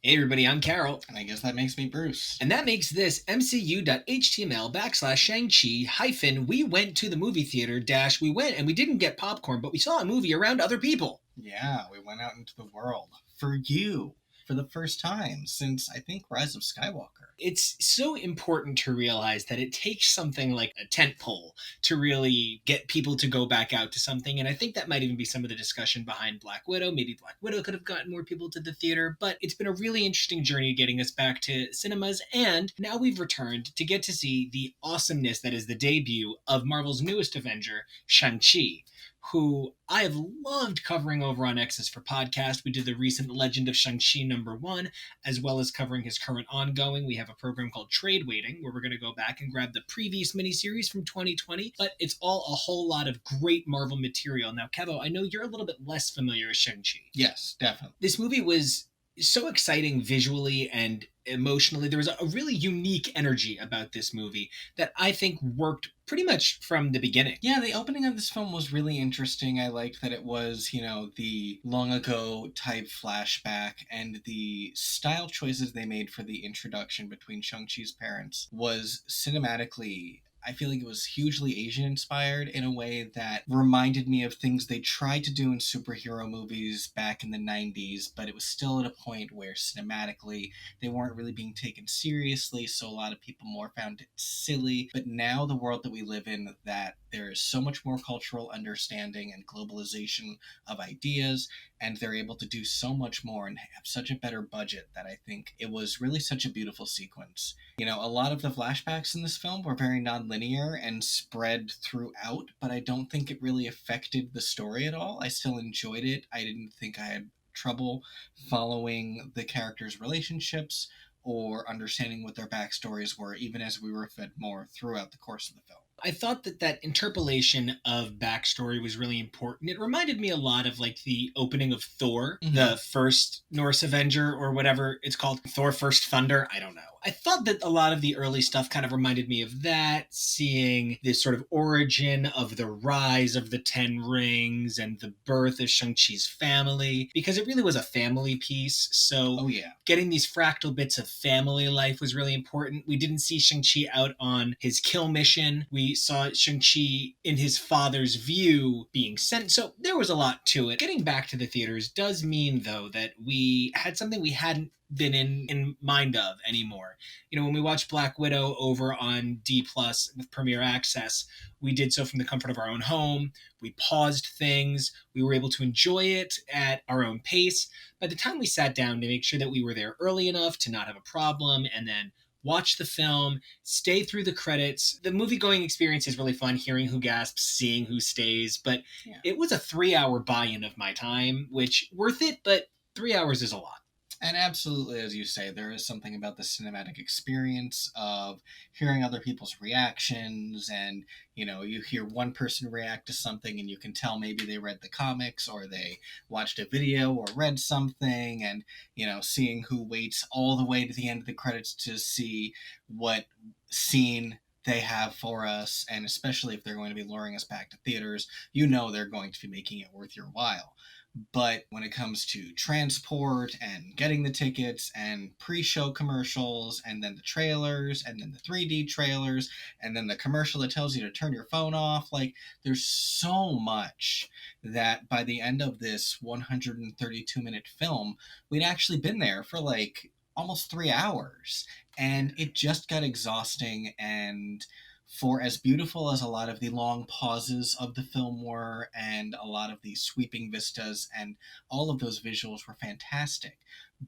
Hey everybody, I'm Carol. And I guess that makes me Bruce. And that makes this mcu.html/Shang-Chi hyphen we went to the movie theater dash we went and we didn't get popcorn, but we saw a movie around other people. Yeah, we went out into the world for you for the first time since, I think, Rise of Skywalker. It's so important to realize that it takes something like a tent pole to really get people to go back out to something. And I think that might even be some of the discussion behind Black Widow. Maybe Black Widow could have gotten more people to the theater, but it's been a really interesting journey getting us back to cinemas. And now we've returned to get to see the awesomeness that is the debut of Marvel's newest Avenger, Shang-Chi, who I have loved covering over on X's for podcast. We did the recent Legend of Shang-Chi #1, as well as covering his current ongoing. We have a program called Trade Waiting, where we're going to go back and grab the previous miniseries from 2020, but it's all a whole lot of great Marvel material. Now, Kevo, I know you're a little bit less familiar with Shang-Chi. Yes, definitely. This movie was so exciting visually and emotionally. There was a really unique energy about this movie that I think worked pretty much from the beginning. Yeah, the opening of this film was really interesting. I liked that it was, the long ago type flashback, and the style choices they made for the introduction between Shang-Chi's parents was cinematically, I feel like it was hugely Asian inspired in a way that reminded me of things they tried to do in superhero movies back in the 90s, but it was still at a point where cinematically they weren't really being taken seriously, so a lot of people more found it silly. But now the world that we live in, that there is so much more cultural understanding and globalization of ideas, and they're able to do so much more and have such a better budget, that I think it was really such a beautiful sequence. A lot of the flashbacks in this film were very non-linear and spread throughout, but I don't think it really affected the story at all. I still enjoyed it. I didn't think I had trouble following the characters' relationships or understanding what their backstories were, even as we were fed more throughout the course of the film. I thought that interpolation of backstory was really important. It reminded me a lot of like the opening of Thor, the first Norse Avenger, or whatever it's called, Thor First Thunder. I don't know. I thought that a lot of the early stuff kind of reminded me of that, seeing this sort of origin of the rise of the Ten Rings and the birth of Shang-Chi's family, because it really was a family piece. So getting these fractal bits of family life was really important. We didn't see Shang-Chi out on his kill mission. We saw Shang-Chi in his father's view being sent. So there was a lot to it. Getting back to the theaters does mean, though, that we had something we hadn't been in mind of anymore. When we watched Black Widow over on D+ with Premiere Access, we did so from the comfort of our own home. We paused things. We were able to enjoy it at our own pace. By the time we sat down to make sure that we were there early enough to not have a problem, and then watch the film, stay through the credits. The movie-going experience is really fun, hearing who gasps, seeing who stays, but it was a 3-hour buy-in of my time, which worth it, but 3 hours is a lot. And absolutely, as you say, there is something about the cinematic experience of hearing other people's reactions, and, you hear one person react to something and you can tell maybe they read the comics or they watched a video or read something, and, seeing who waits all the way to the end of the credits to see what scene they have for us, and especially if they're going to be luring us back to theaters, they're going to be making it worth your while. But when it comes to transport and getting the tickets and pre-show commercials and then the trailers and then the 3D trailers and then the commercial that tells you to turn your phone off, there's so much that by the end of this 132-minute film, we'd actually been there for almost 3 hours. And it just got exhausting, and for as beautiful as a lot of the long pauses of the film were, and a lot of the sweeping vistas, and all of those visuals were fantastic,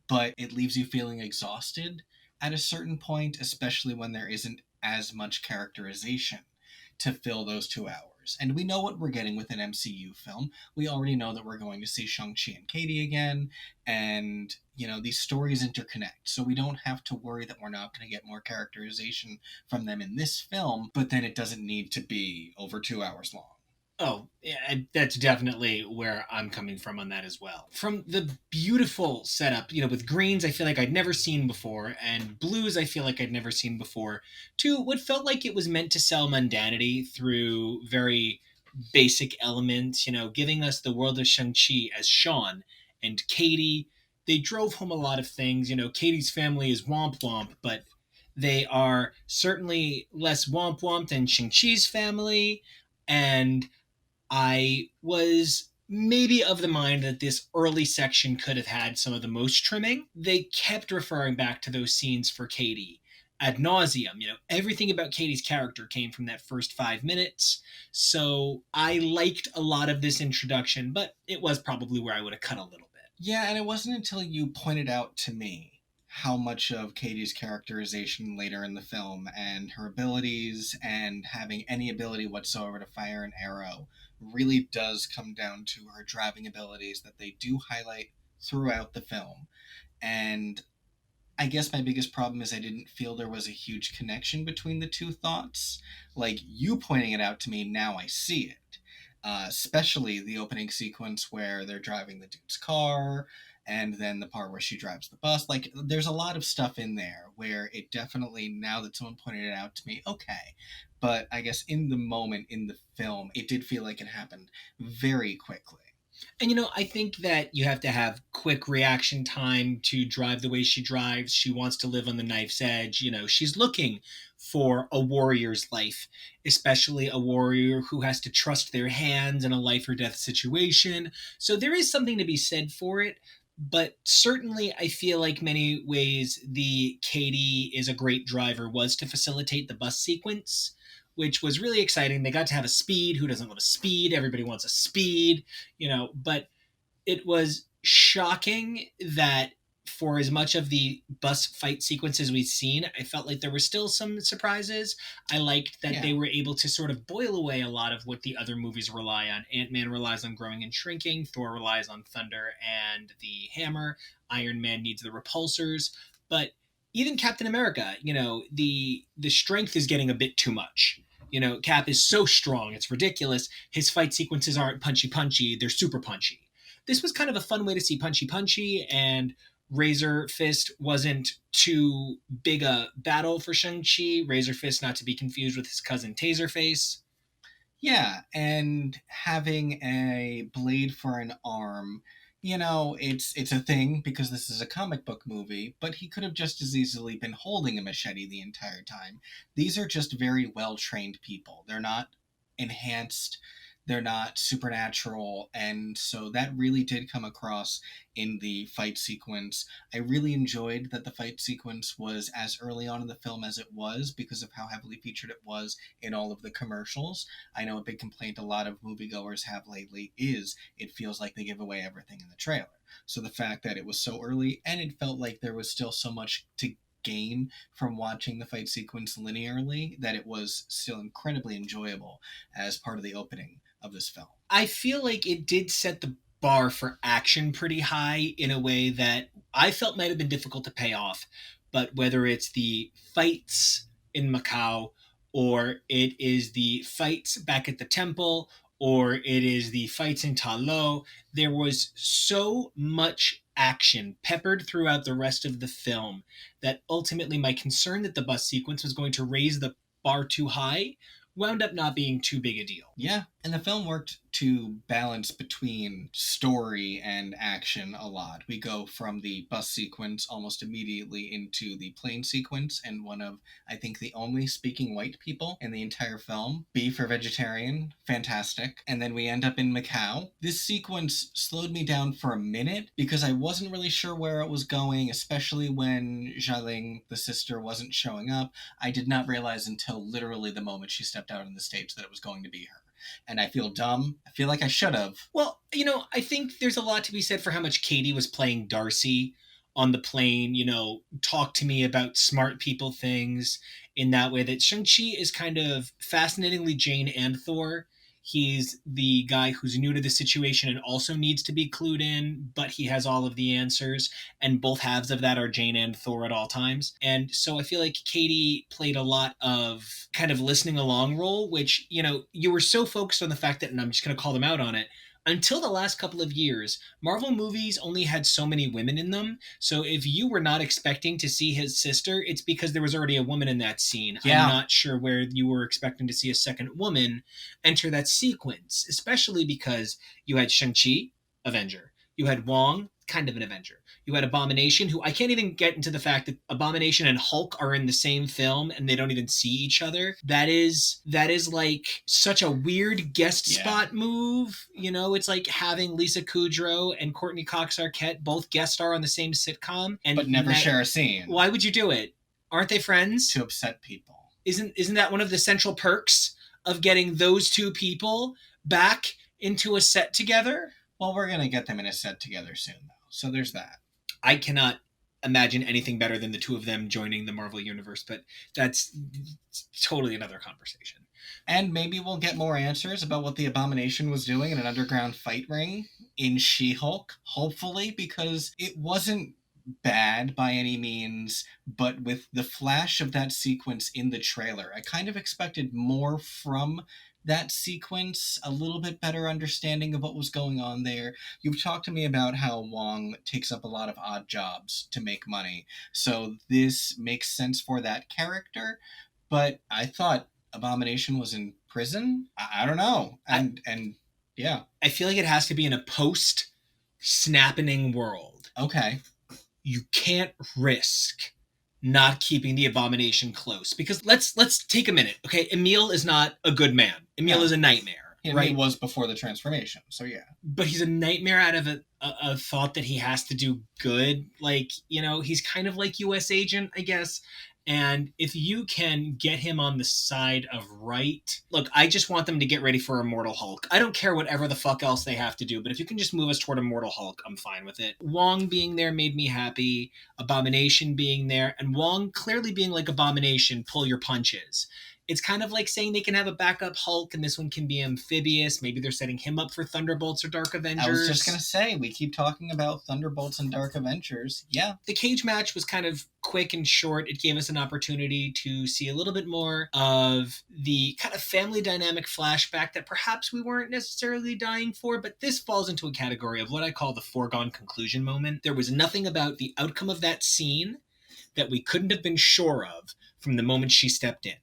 but it leaves you feeling exhausted at a certain point, especially when there isn't as much characterization to fill those 2 hours. And we know what we're getting with an MCU film. We already know that we're going to see Shang-Chi and Katie again, and, these stories interconnect. So we don't have to worry that we're not going to get more characterization from them in this film, but then it doesn't need to be over 2 hours long. Oh, yeah, that's definitely where I'm coming from on that as well. From the beautiful setup, with greens I feel like I'd never seen before, and blues I feel like I'd never seen before, to what felt like it was meant to sell mundanity through very basic elements, giving us the world of Shang-Chi as Sean, and Katie they drove home a lot of things. Katie's family is womp womp, but they are certainly less womp womp than Shang-Chi's family. And I was maybe of the mind that this early section could have had some of the most trimming. They kept referring back to those scenes for Katie ad nauseum. Everything about Katie's character came from that first 5 minutes. So I liked a lot of this introduction, but it was probably where I would have cut a little bit. Yeah, and it wasn't until you pointed out to me how much of Katie's characterization later in the film and her abilities and having any ability whatsoever to fire an arrow really does come down to her driving abilities that they do highlight throughout the film. And I guess my biggest problem is I didn't feel there was a huge connection between the two thoughts. Like, you pointing it out to me, now I see it. Especially the opening sequence where they're driving the dude's car, and then the part where she drives the bus. Like, there's a lot of stuff in there where it definitely, now that someone pointed it out to me, okay. But I guess in the moment in the film, it did feel like it happened very quickly. And I think that you have to have quick reaction time to drive the way she drives. She wants to live on the knife's edge. She's looking for a warrior's life, especially a warrior who has to trust their hands in a life or death situation. So there is something to be said for it. But certainly, I feel like many ways the Katie is a great driver was to facilitate the bus sequence, which was really exciting. They got to have a speed. Who doesn't want a speed? Everybody wants a speed, but it was shocking that for as much of the bus fight sequences we've seen, I felt like there were still some surprises. I liked that they were able to sort of boil away a lot of what the other movies rely on. Ant-Man relies on growing and shrinking. Thor relies on thunder and the hammer. Iron Man needs the repulsors. But even Captain America, the strength is getting a bit too much. Cap is so strong, it's ridiculous. His fight sequences aren't punchy, they're super punchy. This was kind of a fun way to see punchy, and Razor Fist wasn't too big a battle for Shang-Chi. Razor Fist not to be confused with his cousin Taserface. Yeah, and having a blade for an arm, it's a thing because this is a comic book movie, but he could have just as easily been holding a machete the entire time. These are just very well-trained people. They're not enhanced, they're not supernatural, and so that really did come across in the fight sequence. I really enjoyed that the fight sequence was as early on in the film as it was because of how heavily featured it was in all of the commercials. I know a big complaint a lot of moviegoers have lately is it feels like they give away everything in the trailer. So the fact that it was so early and it felt like there was still so much to gain from watching the fight sequence linearly that it was still incredibly enjoyable as part of the opening of this film. I feel like it did set the bar for action pretty high in a way that I felt might have been difficult to pay off. But whether it's the fights in Macau, or it is the fights back at the temple, or it is the fights in Ta Lo, there was so much action peppered throughout the rest of the film that ultimately my concern that the bus sequence was going to raise the bar too high wound up not being too big a deal. Yeah, and the film worked to balance between story and action a lot. We go from the bus sequence almost immediately into the plane sequence, and one of, I think, the only speaking white people in the entire film. Beef or vegetarian, fantastic. And then we end up in Macau. This sequence slowed me down for a minute because I wasn't really sure where it was going, especially when Xialing, the sister, wasn't showing up. I did not realize until literally the moment she stepped out on the stage that it was going to be her. And I feel dumb. I feel like I should have. Well, I think there's a lot to be said for how much Katie was playing Darcy on the plane, talk to me about smart people things in that way that Shang-Chi is kind of fascinatingly Jane and Thor. He's the guy who's new to the situation and also needs to be clued in, but he has all of the answers. And both halves of that are Jane and Thor at all times. And so I feel like Katie played a lot of kind of listening along role, which, you were so focused on the fact that, and I'm just going to call them out on it, until the last couple of years, Marvel movies only had so many women in them. So if you were not expecting to see his sister, it's because there was already a woman in that scene. Yeah. I'm not sure where you were expecting to see a second woman enter that sequence, especially because you had Shang-Chi, Avenger. You had Wong, kind of an Avenger. You had Abomination, who I can't even get into the fact that Abomination and Hulk are in the same film and they don't even see each other. That is like such a weird guest spot move. You know, it's like having Lisa Kudrow and Courtney Cox Arquette both guest star on the same sitcom and but never share a scene. Why would you do it? Aren't they friends? To upset people. Isn't that one of the central perks of getting those two people back into a set together? Well, we're going to get them in a set together soon, though. So there's that. I cannot imagine anything better than the two of them joining the Marvel Universe, but that's totally another conversation. And maybe we'll get more answers about what the Abomination was doing in an underground fight ring in She-Hulk, hopefully, because it wasn't bad by any means, but with the flash of that sequence in the trailer, I kind of expected more from that sequence, a little bit better understanding of what was going on there. You've talked to me about how Wong takes up a lot of odd jobs to make money, so this makes sense for that character, but I thought Abomination was in prison? I don't know. And yeah. I feel like it has to be in a post-snapping world. Okay. You can't risk not keeping the Abomination close, because let's take a minute. Okay, Emil is not a good man. Emil is a nightmare. Right? He was before the transformation, so yeah. But he's a nightmare out of a thought that he has to do good. Like, you know, he's kind of like U.S. Agent, I guess. And if you can get him on the side of right... Look, I just want them to get ready for Immortal Hulk. I don't care whatever the fuck else they have to do, but if you can just move us toward Immortal Hulk, I'm fine with it. Wong being there made me happy. Abomination being there. And Wong clearly being like Abomination, pull your punches. It's kind of like saying they can have a backup Hulk and this one can be amphibious. Maybe they're setting him up for Thunderbolts or Dark Avengers. I was just going to say, we keep talking about Thunderbolts and Dark Avengers. Yeah. The cage match was kind of quick and short. It gave us an opportunity to see a little bit more of the kind of family dynamic flashback that perhaps we weren't necessarily dying for, but this falls into a category of what I call the foregone conclusion moment. There was nothing about the outcome of that scene that we couldn't have been sure of from the moment she stepped in.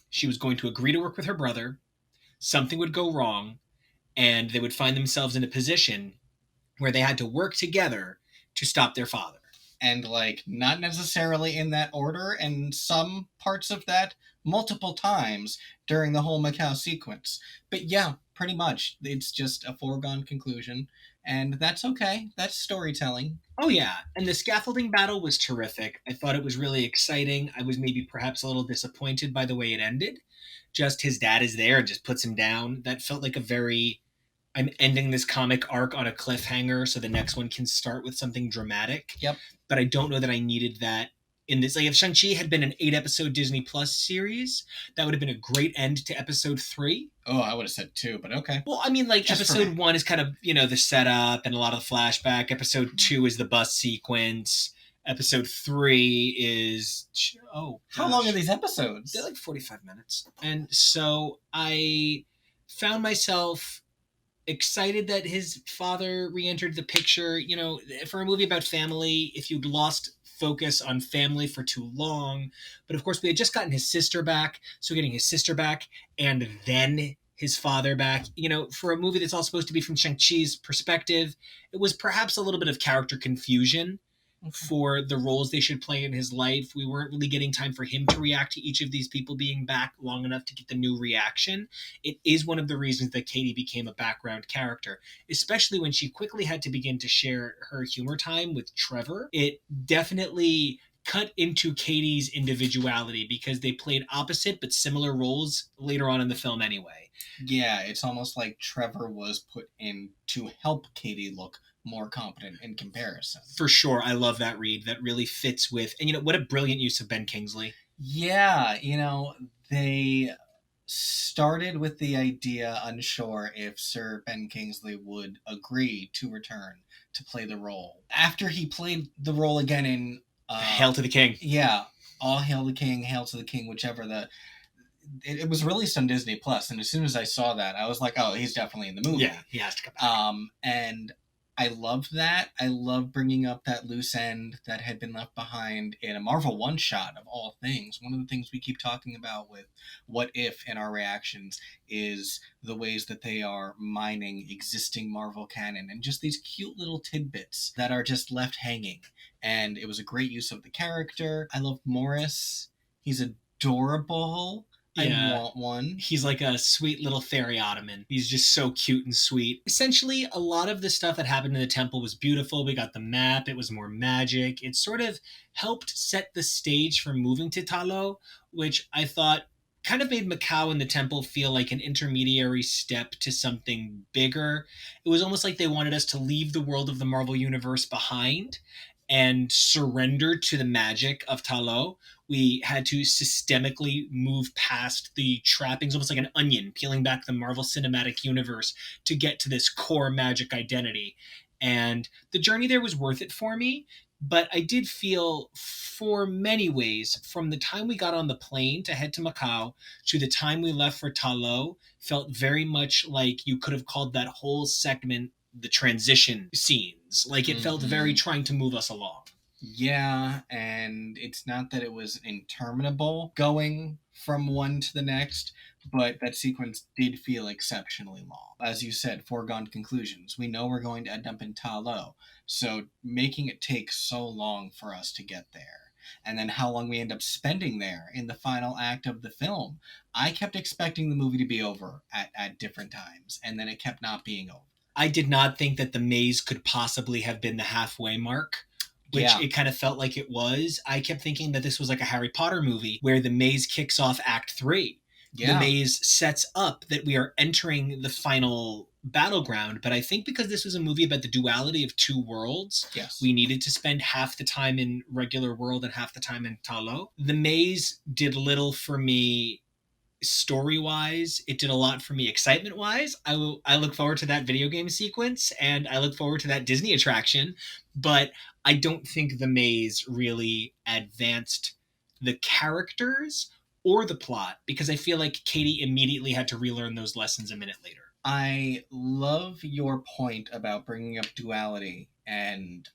She was going to agree to work with her brother, something would go wrong, and they would find themselves in a position where they had to work together to stop their father. And, like, not necessarily in that order, and some parts of that multiple times during the whole Macau sequence. But yeah, pretty much. It's just a foregone conclusion, and that's okay. That's storytelling. Oh yeah, and the scaffolding battle was terrific. I thought it was really exciting. I was maybe perhaps a little disappointed by the way it ended. Just his dad is there and just puts him down. That felt like a very, I'm ending this comic arc on a cliffhanger so the next one can start with something dramatic. Yep. But I don't know that I needed that in this. Like, if Shang-Chi had been an 8-episode Disney Plus series, that would have been a great end to episode 3. Oh, I would have said 2, but okay. Well, I mean, like, just episode 1 is kind of, you know, the setup and a lot of the flashback. Episode 2 is the bus sequence. Episode 3 is... Oh, how long are these episodes? They're like 45 minutes. And so I found myself excited that his father re-entered the picture. You know, for a movie about family, if you'd lost focus on family for too long. But of course, we had just gotten his sister back. So getting his sister back and then his father back, you know, for a movie that's all supposed to be from Shang-Chi's perspective, it was perhaps a little bit of character confusion for the roles they should play in his life. We weren't really getting time for him to react to each of these people being back long enough to get the new reaction. It is one of the reasons that Katie became a background character, especially when she quickly had to begin to share her humor time with Trevor. It definitely cut into Katie's individuality because they played opposite but similar roles later on in the film anyway. Yeah, it's almost like Trevor was put in to help Katie look more competent in comparison. For sure. I love that read. That really fits with... And, you know, what a brilliant use of Ben Kingsley. Yeah, you know, they started with the idea, unsure if Sir Ben Kingsley would agree to return to play the role. After he played the role again in... Hail to the King. Yeah. All Hail the King, Hail to the King, whichever the... It was released on Disney Plus, and as soon as I saw that, I was like, oh, he's definitely in the movie. Yeah, he has to come back. And I love that. I love bringing up that loose end that had been left behind in a Marvel one shot of all things. One of the things we keep talking about with What If in our reactions is the ways that they are mining existing Marvel canon and just these cute little tidbits that are just left hanging. And it was a great use of the character. I love Morris. He's adorable. I Yeah. want one. He's like a sweet little fairy ottoman. He's just so cute and sweet. Essentially, a lot of the stuff that happened in the temple was beautiful. We got the map, it was more magic. It sort of helped set the stage for moving to Talo, which I thought kind of made Macau and the temple feel like an intermediary step to something bigger. It was almost like they wanted us to leave the world of the Marvel Universe behind and surrender to the magic of Talo. We had to systemically move past the trappings, almost like an onion, peeling back the Marvel Cinematic Universe to get to this core magic identity. And the journey there was worth it for me. But I did feel, for many ways, from the time we got on the plane to head to Macau to the time we left for Talo, felt very much like you could have called that whole segment the transition scenes. Like it felt very trying to move us along. Yeah, and it's not that it was interminable going from one to the next, but that sequence did feel exceptionally long. As you said, foregone conclusions. We know we're going to end up in Ta Lo, so making it take so long for us to get there, and then how long we end up spending there in the final act of the film. I kept expecting the movie to be over at different times, and then it kept not being over. I did not think that the maze could possibly have been the halfway mark, which it kind of felt like it was. I kept thinking that this was like a Harry Potter movie where the maze kicks off Act 3. The maze sets up that we are entering the final battleground, but I think because this was a movie about the duality of two worlds, we needed to spend half the time in regular world and half the time in Talo. The maze did little for me story wise. It did a lot for me excitement wise. I look forward to that video game sequence and I look forward to that Disney attraction, but I don't think the maze really advanced the characters or the plot because I feel like Katie immediately had to relearn those lessons a minute later. I love your point about bringing up duality and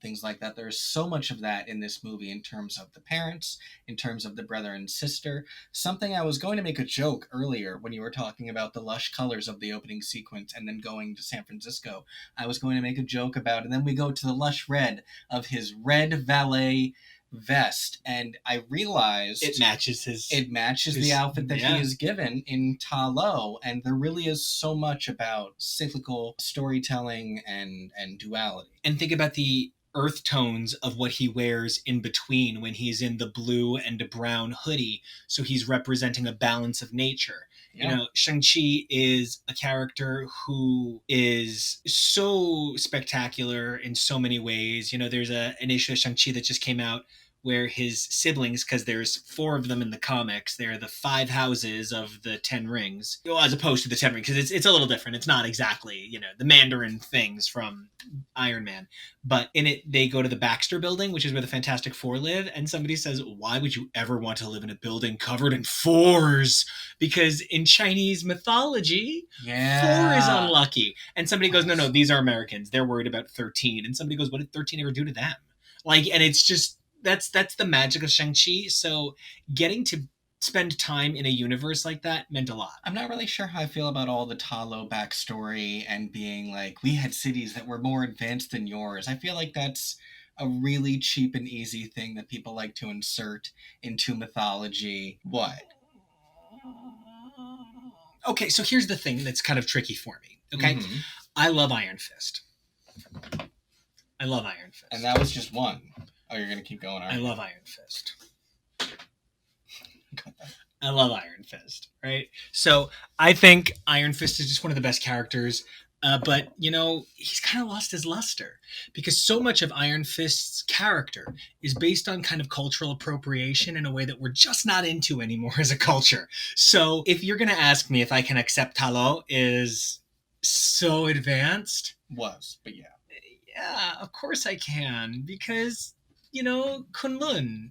things like that. There's so much of that in this movie in terms of the parents, in terms of the brother and sister. Something I was going to make a joke earlier when you were talking about the lush colors of the opening sequence and then going to San Francisco. I was going to make a joke about, and then we go to the lush red of his red valet vest, and I realized it matches the outfit that he is given in Ta Lo, and there really is so much about cyclical storytelling and duality. And think about the earth tones of what he wears in between when he's in the blue and a brown hoodie, so he's representing a balance of nature. You know, Shang-Chi is a character who is so spectacular in so many ways. You know, there's an issue of Shang-Chi that just came out where his siblings, because there's 4 of them in the comics, they're the 5 houses of the 10 rings, as opposed to the 10 rings, because it's a little different. It's not exactly, you know, the Mandarin things from Iron Man. But in it, they go to the Baxter building, which is where the Fantastic Four live, and somebody says, why would you ever want to live in a building covered in 4s? Because in Chinese mythology, 4 is unlucky. And somebody goes, no, these are Americans. They're worried about 13. And somebody goes, what did 13 ever do to them? Like, and it's just, that's the magic of Shang-Chi. So getting to spend time in a universe like that meant a lot. I'm not really sure how I feel about all the Ta Lo backstory and being like, we had cities that were more advanced than yours. I feel like that's a really cheap and easy thing that people like to insert into mythology. What? Okay, so here's the thing that's kind of tricky for me. Okay, I love Iron Fist. I love Iron Fist. And that was just one. Oh, you're going to keep going, aren't you? I love Iron Fist. I love Iron Fist, right? So I think Iron Fist is just one of the best characters. But, you know, he's kind of lost his luster because so much of Iron Fist's character is based on kind of cultural appropriation in a way that we're just not into anymore as a culture. So if you're going to ask me if I can accept Ta Lo is so advanced. But yeah. Yeah, of course I can because, you know, Kunlun,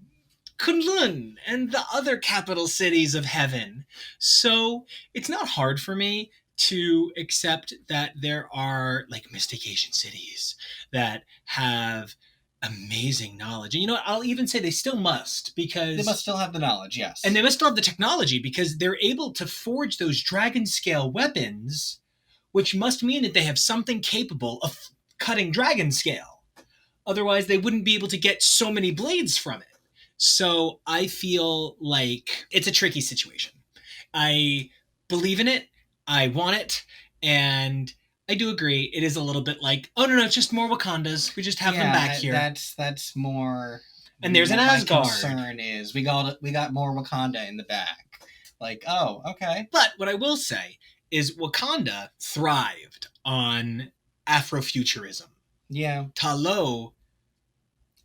and the other capital cities of heaven. So it's not hard for me to accept that there are like mystic Asian cities that have amazing knowledge. And you know what? I'll even say they still must, because They must still have the knowledge, yes. and they must still have the technology, because they're able to forge those dragon scale weapons, which must mean that they have something capable of cutting dragon scale. Otherwise, they wouldn't be able to get so many blades from it. So I feel like it's a tricky situation. I believe in it. I want it. And I do agree. It is a little bit like, oh, no, it's just more Wakandas. We just have them back here. That's more... And there's an Asgard. My concern is we got more Wakanda in the back. Like, oh, okay. But what I will say is Wakanda thrived on Afrofuturism. Yeah. Ta Lo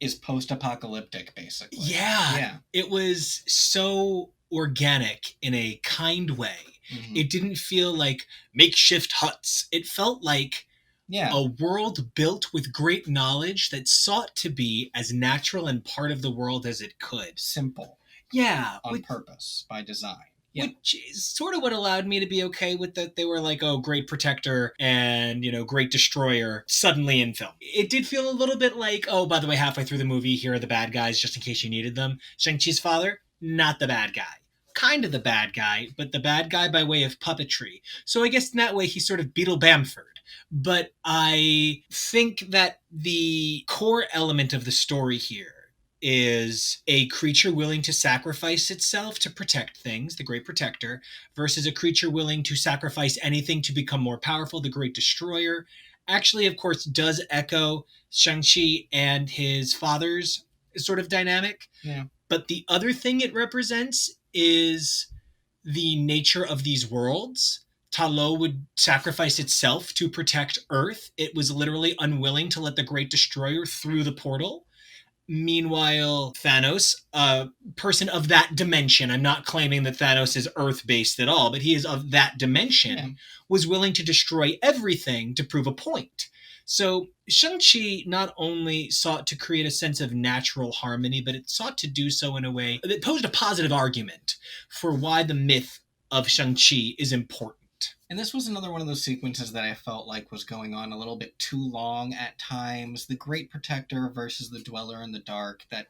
is post-apocalyptic, basically. Yeah. It was so organic in a kind way. Mm-hmm. It didn't feel like makeshift huts. It felt like a world built with great knowledge that sought to be as natural and part of the world as it could. Simple. Yeah. On purpose, by design. Yeah. Which is sort of what allowed me to be okay with that. They were like, oh, great protector and, great destroyer suddenly in film. It did feel a little bit like, oh, by the way, halfway through the movie, here are the bad guys just in case you needed them. Shang-Chi's father, not the bad guy. Kind of the bad guy, but the bad guy by way of puppetry. So I guess in that way, he's sort of Beetle Bamford. But I think that the core element of the story here is a creature willing to sacrifice itself to protect things, the Great Protector, versus a creature willing to sacrifice anything to become more powerful, the Great Destroyer. Actually, of course, does echo Shang-Chi and his father's sort of dynamic. Yeah. But the other thing it represents is the nature of these worlds. Ta Lo would sacrifice itself to protect Earth. It was literally unwilling to let the Great Destroyer through the portal. Meanwhile, Thanos, a person of that dimension, I'm not claiming that Thanos is Earth-based at all, but he is of that dimension, was willing to destroy everything to prove a point. So Shang-Chi not only sought to create a sense of natural harmony, but it sought to do so in a way that posed a positive argument for why the myth of Shang-Chi is important. And this was another one of those sequences that I felt like was going on a little bit too long at times. The Great Protector versus the Dweller in the Dark, that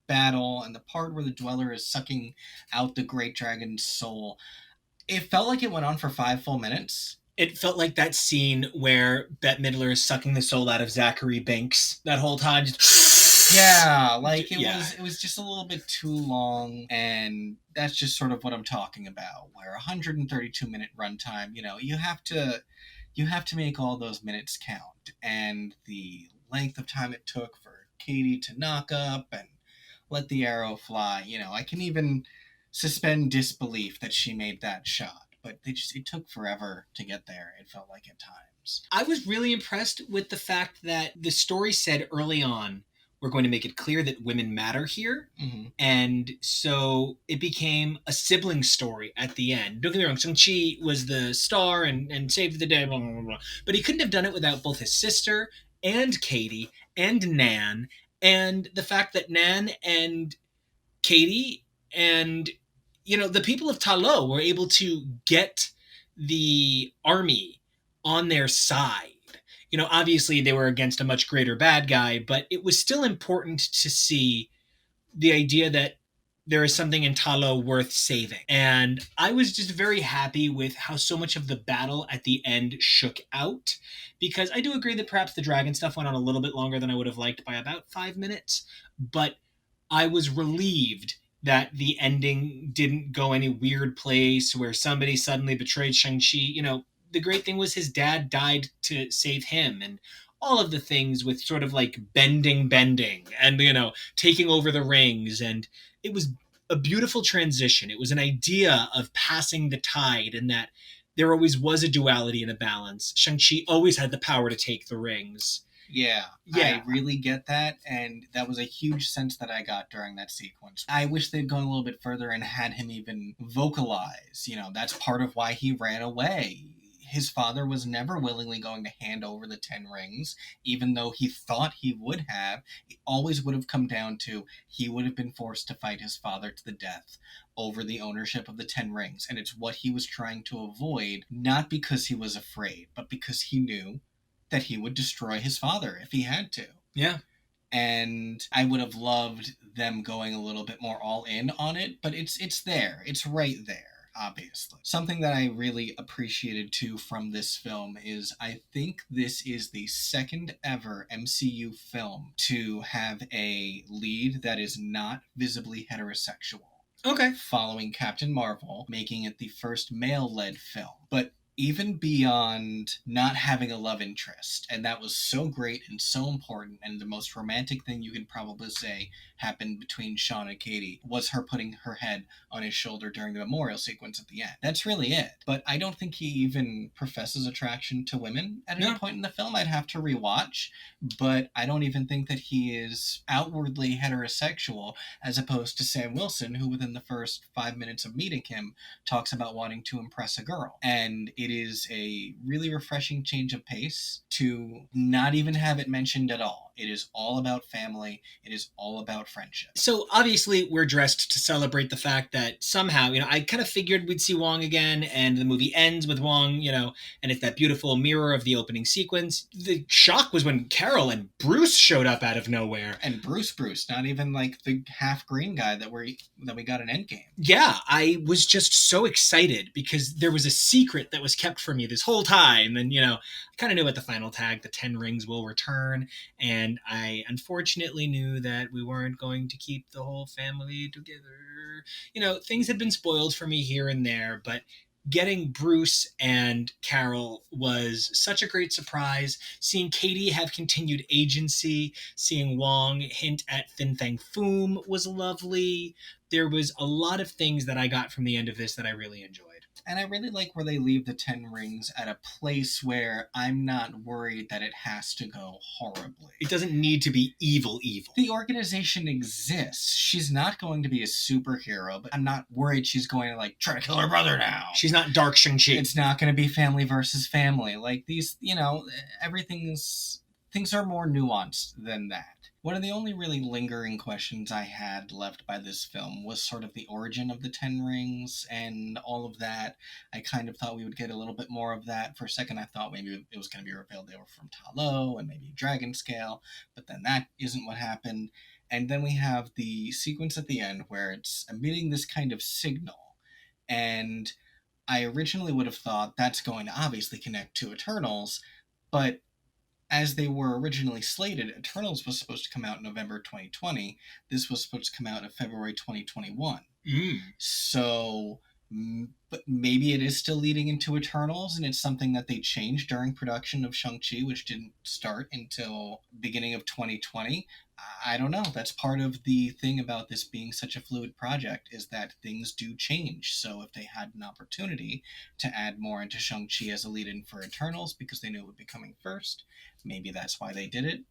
battle, and the part where the Dweller is sucking out the Great Dragon's soul. It felt like it went on for 5 full minutes. It felt like that scene where Bette Midler is sucking the soul out of Zachary Banks that whole time. Yeah, like it was just a little bit too long, and that's just sort of what I'm talking about. Where 132-minute runtime, you have to make all those minutes count, and the length of time it took for Katie to knock up and let the arrow fly. I can even suspend disbelief that she made that shot. But it took forever to get there, it felt like at times. I was really impressed with the fact that the story said early on, we're going to make it clear that women matter here. Mm-hmm. And so it became a sibling story at the end. Don't get me wrong, Shang-Chi was the star and saved the day, blah, blah, blah, blah. But he couldn't have done it without both his sister and Katie and Nan. And the fact that Nan and Katie and the people of Ta Lo were able to get the army on their side. Obviously they were against a much greater bad guy, but it was still important to see the idea that there is something in Ta Lo worth saving. And I was just very happy with how so much of the battle at the end shook out, because I do agree that perhaps the dragon stuff went on a little bit longer than I would have liked by about 5 minutes, but I was relieved that the ending didn't go any weird place where somebody suddenly betrayed Shang-Chi. The great thing was his dad died to save him, and all of the things with sort of like bending and, taking over the rings. And it was a beautiful transition. It was an idea of passing the tide, and that there always was a duality and a balance. Shang-Chi always had the power to take the rings. Yeah, I really get that, and that was a huge sense that I got during that sequence. I wish they'd gone a little bit further and had him even vocalize. That's part of why he ran away. his father was never willingly going to hand over the 10 rings, even though he thought he would have. It always would have come down to he would have been forced to fight his father to the death over the ownership of the 10 rings. And it's what he was trying to avoid, not because he was afraid, but because he knew that he would destroy his father if he had to. Yeah. And I would have loved them going a little bit more all in on it, but it's there. It's right there. Obviously. Something that I really appreciated too from this film is I think this is the second ever MCU film to have a lead that is not visibly heterosexual. Okay. Following Captain Marvel, making it the first male-led film. But even beyond not having a love interest, and that was so great and so important, and the most romantic thing you could probably say happened between Sean and Katie was her putting her head on his shoulder during the memorial sequence at the end. That's really it. But I don't think he even professes attraction to women at any point in the film. I'd have to rewatch, but I don't even think that he is outwardly heterosexual, as opposed to Sam Wilson, who within the first 5 minutes of meeting him talks about wanting to impress a girl. And it is a really refreshing change of pace to not even have it mentioned at all. It is all about family. It is all about friendship. So obviously we're dressed to celebrate the fact that somehow, I kind of figured we'd see Wong again, and the movie ends with Wong, and it's that beautiful mirror of the opening sequence. The shock was when Carol and Bruce showed up out of nowhere. And Bruce, not even like the half green guy that we got in Endgame. Yeah, I was just so excited because there was a secret that was kept from me this whole time. And, I kind of knew at the final tag, the 10 rings will return. And I unfortunately knew that we weren't going to keep the whole family together. Things had been spoiled for me here and there, but getting Bruce and Carol was such a great surprise. Seeing Katie have continued agency, seeing Wong hint at Fin Fang Foom was lovely. There was a lot of things that I got from the end of this that I really enjoyed. And I really like where they leave the 10 rings at a place where I'm not worried that it has to go horribly. It doesn't need to be evil. The organization exists. She's not going to be a superhero, but I'm not worried she's going to, try to kill her brother now. She's not dark Shang-Chi. It's not going to be family versus family. These, things are more nuanced than that. One of the only really lingering questions I had left by this film was sort of the origin of the 10 rings and all of that. I kind of thought we would get a little bit more of that. For a second, I thought maybe it was going to be revealed they were from Ta Lo and maybe Dragon Scale, but then that isn't what happened. And then we have the sequence at the end where it's emitting this kind of signal. And I originally would have thought that's going to obviously connect to Eternals, but as they were originally slated, Eternals was supposed to come out in November 2020. This was supposed to come out in February 2021. So, but maybe it is still leading into Eternals, and it's something that they changed during production of Shang-Chi, which didn't start until beginning of 2020. I don't know. That's part of the thing about this being such a fluid project, is that things do change. So if they had an opportunity to add more into Shang-Chi as a lead-in for Eternals because they knew it would be coming first, maybe that's why they did it.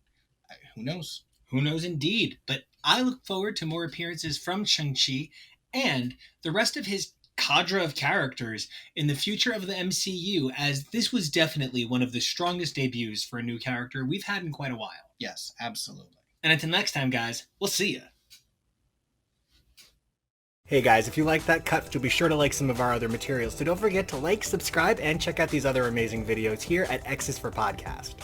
Who knows? Who knows indeed. But I look forward to more appearances from Shang-Chi and the rest of his cadre of characters in the future of the MCU, as this was definitely one of the strongest debuts for a new character we've had in quite a while. Yes, absolutely. And until next time, guys, we'll see ya. Hey guys, if you like that cut, do be sure to like some of our other materials. So don't forget to like, subscribe, and check out these other amazing videos here at X's for Podcast.